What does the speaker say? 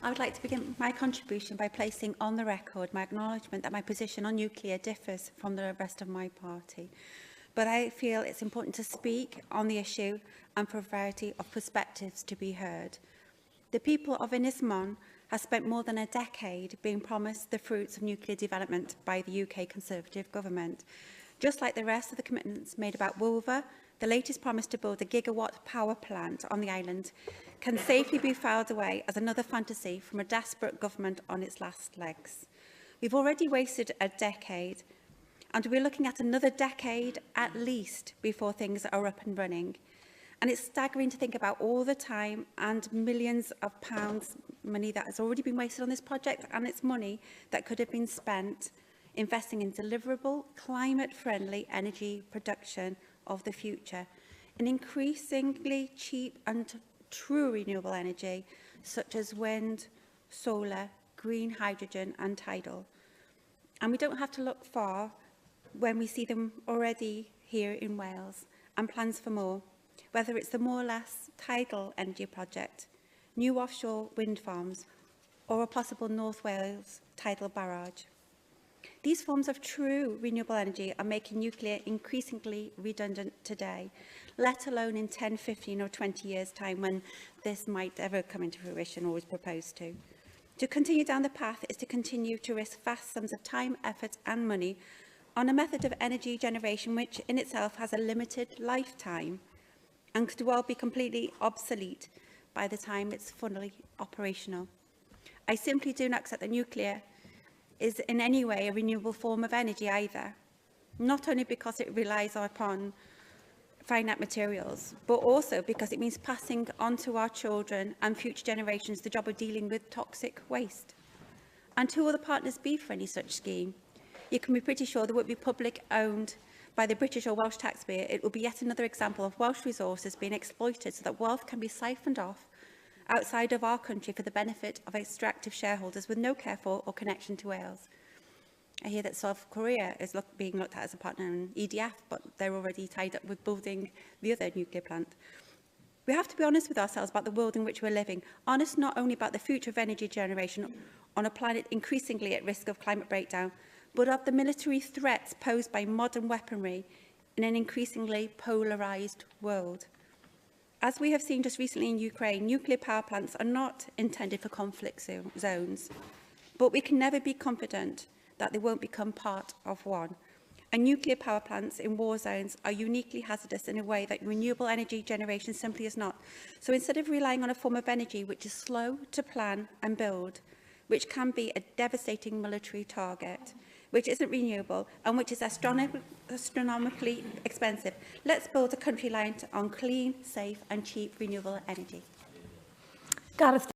I would like to begin my contribution by placing on the record my acknowledgement that my position on nuclear differs from the rest of my party. But I feel it's important to speak on the issue and for a variety of perspectives to be heard. The people of Ynys Môn have spent more than a decade being promised the fruits of nuclear development by the UK Conservative government. Just like the rest of the commitments made about Favour, the latest promise to build a gigawatt power plant on the island can safely be filed away as another fantasy from a desperate government on its last legs. We've already wasted a decade, and we're looking at another decade at least before things are up and running. And it's staggering to think about all the time and millions of pounds money that has already been wasted on this project, and it's money that could have been spent investing in deliverable, climate-friendly energy production of the future, in increasingly cheap and true renewable energy, such as wind, solar, green hydrogen and tidal. And we don't have to look far when we see them already here in Wales, and plans for more, whether it's the more or less tidal energy project, new offshore wind farms, or a possible North Wales tidal barrage. These forms of true renewable energy are making nuclear increasingly redundant today, let alone in 10, 15 or 20 years' time when this might ever come into fruition or is proposed to. To continue down the path is to continue to risk vast sums of time, effort and money on a method of energy generation which in itself has a limited lifetime and could well be completely obsolete by the time it's fully operational. I simply do not accept that nuclear is in any way a renewable form of energy either, not only because it relies upon finite materials, but also because it means passing on to our children and future generations the job of dealing with toxic waste. And who will the partners be for any such scheme? You can be pretty sure they won't be public owned by the British or Welsh taxpayer. It will be yet another example of Welsh resources being exploited so that wealth can be siphoned off outside of our country for the benefit of extractive shareholders with no care for or connection to Wales. I hear that South Korea is being looked at as a partner in EDF, but they're already tied up with building the other nuclear plant. We have to be honest with ourselves about the world in which we're living, honest not only about the future of energy generation on a planet increasingly at risk of climate breakdown, but of the military threats posed by modern weaponry in an increasingly polarised world. As we have seen just recently in Ukraine, nuclear power plants are not intended for conflict zones, but we can never be confident that they won't become part of one. And nuclear power plants in war zones are uniquely hazardous in a way that renewable energy generation simply is not. So instead of relying on a form of energy which is slow to plan and build, which can be a devastating military target, which isn't renewable and which is astronomically expensive, let's build a country reliant on clean, safe and cheap renewable energy. Gareth.